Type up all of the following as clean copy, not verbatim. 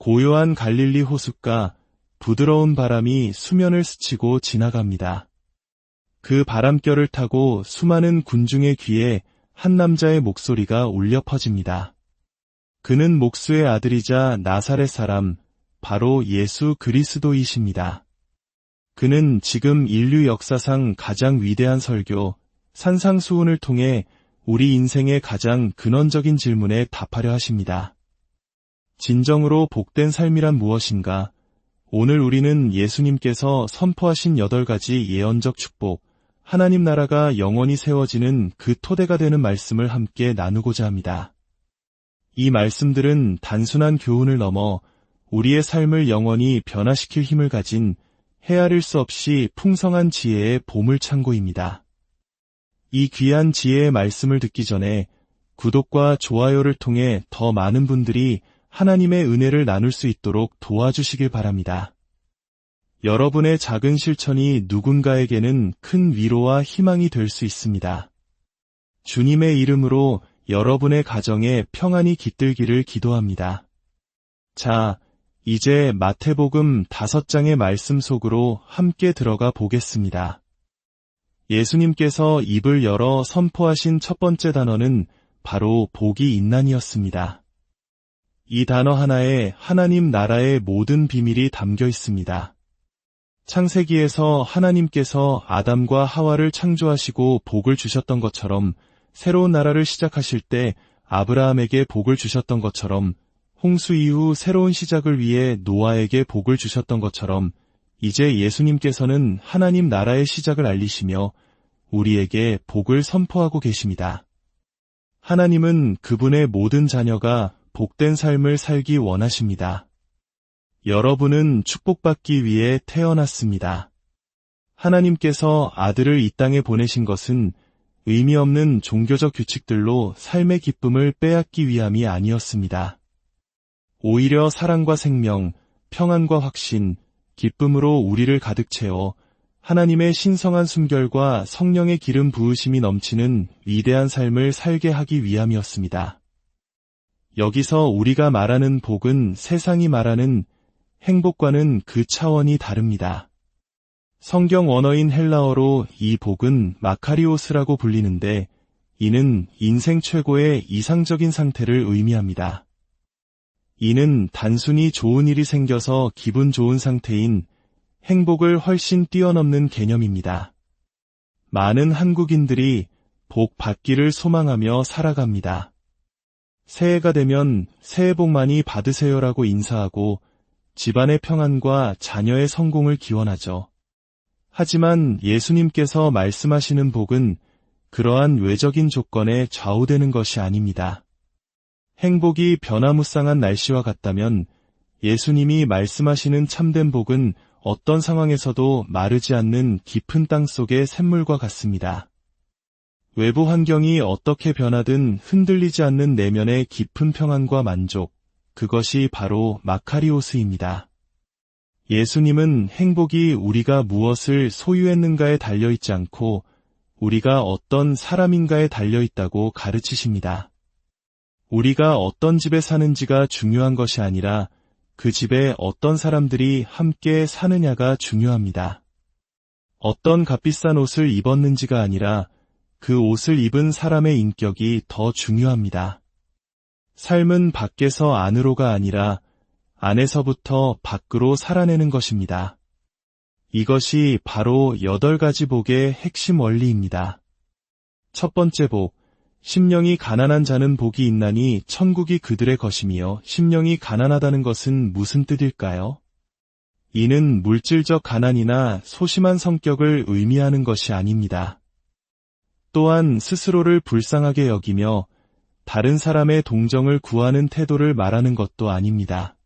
고요한 갈릴리 호숫가, 부드러운 바람이 수면을 스치고 지나갑니다. 그 바람결을 타고 수많은 군중의 귀에 한 남자의 목소리가 울려 퍼집니다. 그는 목수의 아들이자 나사렛 사람, 바로 예수 그리스도이십니다. 그는 지금 인류 역사상 가장 위대한 설교, 산상수훈을 통해 우리 인생의 가장 근원적인 질문에 답하려 하십니다. 진정으로 복된 삶이란 무엇인가? 오늘 우리는 예수님께서 선포하신 8가지 예언적 축복, 하나님 나라가 영원히 세워지는 그 토대가 되는 말씀을 함께 나누고자 합니다. 이 말씀들은 단순한 교훈을 넘어 우리의 삶을 영원히 변화시킬 힘을 가진 헤아릴 수 없이 풍성한 지혜의 보물창고입니다. 이 귀한 지혜의 말씀을 듣기 전에 구독과 좋아요를 통해 더 많은 분들이 하나님의 은혜를 나눌 수 있도록 도와주시길 바랍니다. 여러분의 작은 실천이 누군가에게는 큰 위로와 희망이 될 수 있습니다. 주님의 이름으로 여러분의 가정에 평안이 깃들기를 기도합니다. 자, 이제 마태복음 5장의 말씀 속으로 함께 들어가 보겠습니다. 예수님께서 입을 열어 선포하신 첫 번째 단어는 바로 복이 있나니였습니다. 이 단어 하나에 하나님 나라의 모든 비밀이 담겨 있습니다. 창세기에서 하나님께서 아담과 하와를 창조하시고 복을 주셨던 것처럼, 새로운 나라를 시작하실 때 아브라함에게 복을 주셨던 것처럼, 홍수 이후 새로운 시작을 위해 노아에게 복을 주셨던 것처럼, 이제 예수님께서는 하나님 나라의 시작을 알리시며 우리에게 복을 선포하고 계십니다. 하나님은 그분의 모든 자녀가 복된 삶을 살기 원하십니다. 여러분은 축복받기 위해 태어났습니다. 하나님께서 아들을 이 땅에 보내신 것은 의미 없는 종교적 규칙들로 삶의 기쁨을 빼앗기 위함이 아니었습니다. 오히려 사랑과 생명, 평안과 확신, 기쁨으로 우리를 가득 채워 하나님의 신성한 숨결과 성령의 기름 부으심이 넘치는 위대한 삶을 살게 하기 위함이었습니다. 여기서 우리가 말하는 복은 세상이 말하는 행복과는 그 차원이 다릅니다. 성경 원어인 헬라어로 이 복은 마카리오스라고 불리는데, 이는 인생 최고의 이상적인 상태를 의미합니다. 이는 단순히 좋은 일이 생겨서 기분 좋은 상태인 행복을 훨씬 뛰어넘는 개념입니다. 많은 한국인들이 복 받기를 소망하며 살아갑니다. 새해가 되면 새해 복 많이 받으세요라고 인사하고 집안의 평안과 자녀의 성공을 기원하죠. 하지만 예수님께서 말씀하시는 복은 그러한 외적인 조건에 좌우되는 것이 아닙니다. 행복이 변화무쌍한 날씨와 같다면 예수님이 말씀하시는 참된 복은 어떤 상황에서도 마르지 않는 깊은 땅 속의 샘물과 같습니다. 외부 환경이 어떻게 변하든 흔들리지 않는 내면의 깊은 평안과 만족, 그것이 바로 마카리오스입니다. 예수님은 행복이 우리가 무엇을 소유했는가에 달려있지 않고 우리가 어떤 사람인가에 달려있다고 가르치십니다. 우리가 어떤 집에 사는지가 중요한 것이 아니라 그 집에 어떤 사람들이 함께 사느냐가 중요합니다. 어떤 값비싼 옷을 입었는지가 아니라 그 옷을 입은 사람의 인격이 더 중요합니다. 삶은 밖에서 안으로가 아니라 안에서부터 밖으로 살아내는 것입니다. 이것이 바로 8가지 복의 핵심 원리입니다. 첫 번째 복, 심령이 가난한 자는 복이 있나니 천국이 그들의 것이며, 심령이 가난하다는 것은 무슨 뜻일까요? 이는 물질적 가난이나 소심한 성격을 의미하는 것이 아닙니다. 또한 스스로를 불쌍하게 여기며 다른 사람의 동정을 구하는 태도를 말하는 것도 아닙니다.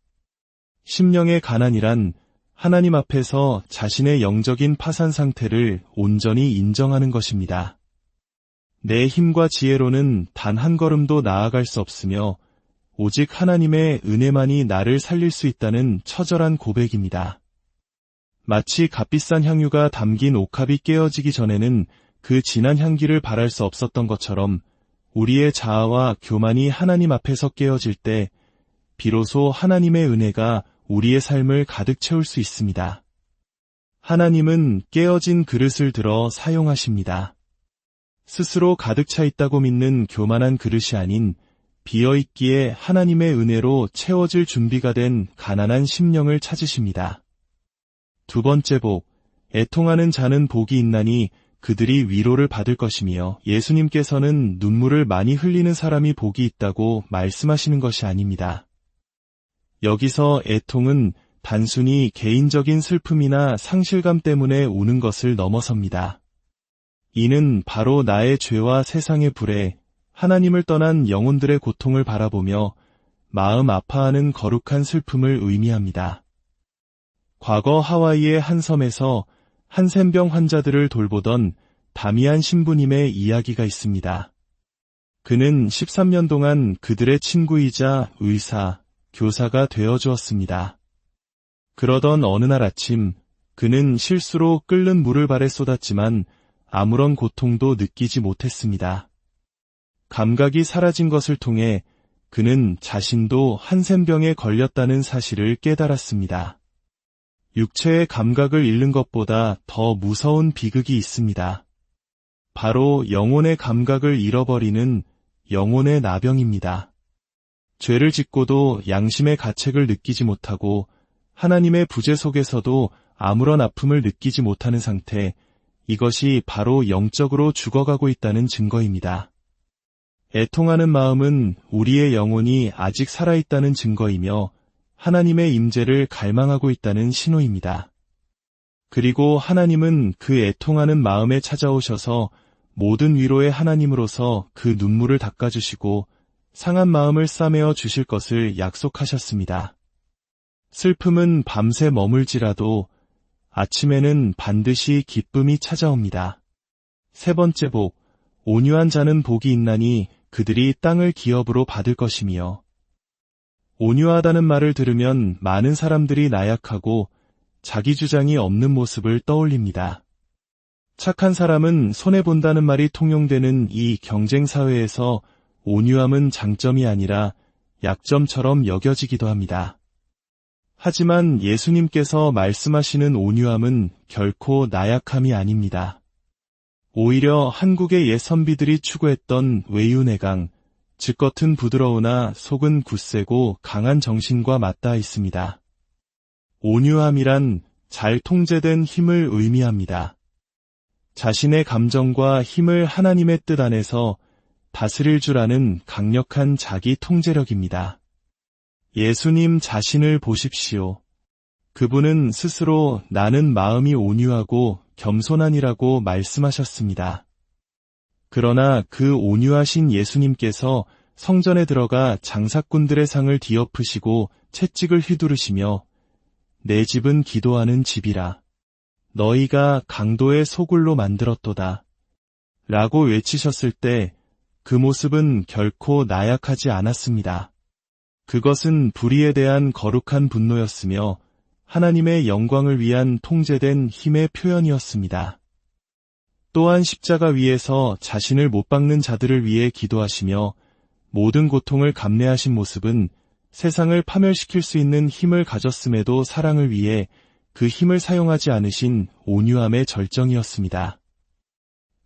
심령의 가난이란 하나님 앞에서 자신의 영적인 파산 상태를 온전히 인정하는 것입니다. 내 힘과 지혜로는 단 한 걸음도 나아갈 수 없으며 오직 하나님의 은혜만이 나를 살릴 수 있다는 처절한 고백입니다. 마치 값비싼 향유가 담긴 옥합이 깨어지기 전에는 그 진한 향기를 발할 수 없었던 것처럼 우리의 자아와 교만이 하나님 앞에서 깨어질 때 비로소 하나님의 은혜가 우리의 삶을 가득 채울 수 있습니다. 하나님은 깨어진 그릇을 들어 사용하십니다. 스스로 가득 차 있다고 믿는 교만한 그릇이 아닌 비어있기에 하나님의 은혜로 채워질 준비가 된 가난한 심령을 찾으십니다. 두 번째 복, 애통하는 자는 복이 있나니 그들이 위로를 받을 것이며, 예수님께서는 눈물을 많이 흘리는 사람이 복이 있다고 말씀하시는 것이 아닙니다. 여기서 애통은 단순히 개인적인 슬픔이나 상실감 때문에 우는 것을 넘어섭니다. 이는 바로 나의 죄와 세상의 불에 하나님을 떠난 영혼들의 고통을 바라보며 마음 아파하는 거룩한 슬픔을 의미합니다. 과거 하와이의 한 섬에서 한센병 환자들을 돌보던 다미안 신부님의 이야기가 있습니다. 그는 13년 동안 그들의 친구이자 의사, 교사가 되어 주었습니다. 그러던 어느 날 아침, 그는 실수로 끓는 물을 발에 쏟았지만 아무런 고통도 느끼지 못했습니다. 감각이 사라진 것을 통해 그는 자신도 한센병에 걸렸다는 사실을 깨달았습니다. 육체의 감각을 잃는 것보다 더 무서운 비극이 있습니다. 바로 영혼의 감각을 잃어버리는 영혼의 나병입니다. 죄를 짓고도 양심의 가책을 느끼지 못하고 하나님의 부재 속에서도 아무런 아픔을 느끼지 못하는 상태, 이것이 바로 영적으로 죽어가고 있다는 증거입니다. 애통하는 마음은 우리의 영혼이 아직 살아있다는 증거이며 하나님의 임재를 갈망하고 있다는 신호입니다. 그리고 하나님은 그 애통하는 마음에 찾아오셔서 모든 위로의 하나님으로서 그 눈물을 닦아주시고 상한 마음을 싸매어 주실 것을 약속하셨습니다. 슬픔은 밤새 머물지라도 아침에는 반드시 기쁨이 찾아옵니다. 세 번째 복, 온유한 자는 복이 있나니 그들이 땅을 기업으로 받을 것이며. 온유하다는 말을 들으면 많은 사람들이 나약하고 자기 주장이 없는 모습을 떠올립니다. 착한 사람은 손해본다는 말이 통용되는 이 경쟁사회에서 온유함은 장점이 아니라 약점처럼 여겨지기도 합니다. 하지만 예수님께서 말씀하시는 온유함은 결코 나약함이 아닙니다. 오히려 한국의 옛 선비들이 추구했던 외유내강, 즉 겉은 부드러우나 속은 굳세고 강한 정신과 맞닿아 있습니다. 온유함이란 잘 통제된 힘을 의미합니다. 자신의 감정과 힘을 하나님의 뜻 안에서 다스릴 줄 아는 강력한 자기 통제력입니다. 예수님 자신을 보십시오. 그분은 스스로 나는 마음이 온유하고 겸손하니라고 말씀하셨습니다. 그러나 그 온유하신 예수님께서 성전에 들어가 장사꾼들의 상을 뒤엎으시고 채찍을 휘두르시며 내 집은 기도하는 집이라. 너희가 강도의 소굴로 만들었도다. 라고 외치셨을 때 그 모습은 결코 나약하지 않았습니다. 그것은 불의에 대한 거룩한 분노였으며 하나님의 영광을 위한 통제된 힘의 표현이었습니다. 또한 십자가 위에서 자신을 못 박는 자들을 위해 기도하시며 모든 고통을 감내하신 모습은 세상을 파멸시킬 수 있는 힘을 가졌음에도 사랑을 위해 그 힘을 사용하지 않으신 온유함의 절정이었습니다.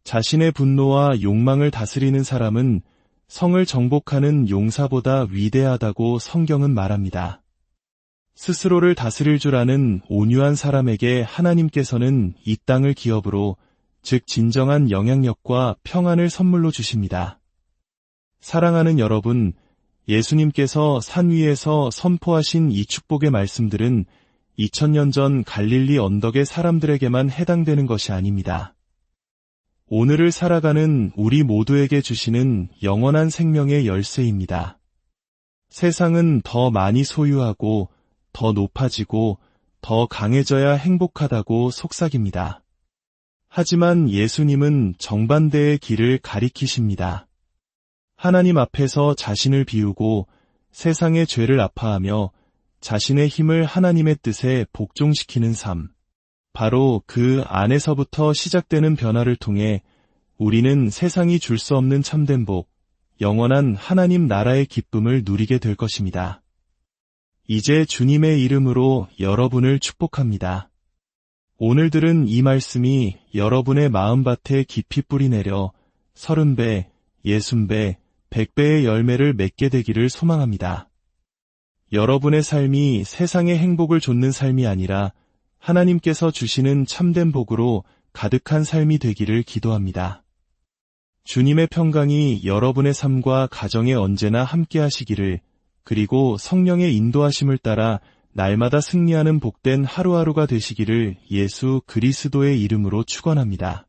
자신의 분노와 욕망을 다스리는 사람은 성을 정복하는 용사보다 위대하다고 성경은 말합니다. 스스로를 다스릴 줄 아는 온유한 사람에게 하나님께서는 이 땅을 기업으로, 즉 진정한 영향력과 평안을 선물로 주십니다. 사랑하는 여러분, 예수님께서 산 위에서 선포하신 이 축복의 말씀들은 2000년 전 갈릴리 언덕의 사람들에게만 해당되는 것이 아닙니다. 오늘을 살아가는 우리 모두에게 주시는 영원한 생명의 열쇠입니다. 세상은 더 많이 소유하고 더 높아지고 더 강해져야 행복하다고 속삭입니다. 하지만 예수님은 정반대의 길을 가리키십니다. 하나님 앞에서 자신을 비우고 세상의 죄를 아파하며 자신의 힘을 하나님의 뜻에 복종시키는 삶. 바로 그 안에서부터 시작되는 변화를 통해 우리는 세상이 줄 수 없는 참된 복, 영원한 하나님 나라의 기쁨을 누리게 될 것입니다. 이제 주님의 이름으로 여러분을 축복합니다. 오늘 들은 이 말씀이 여러분의 마음밭에 깊이 뿌리내려 30배, 60배, 100배의 열매를 맺게 되기를 소망합니다. 여러분의 삶이 세상의 행복을 좇는 삶이 아니라 하나님께서 주시는 참된 복으로 가득한 삶이 되기를 기도합니다. 주님의 평강이 여러분의 삶과 가정에 언제나 함께 하시기를, 그리고 성령의 인도하심을 따라 날마다 승리하는 복된 하루하루가 되시기를 예수 그리스도의 이름으로 축원합니다.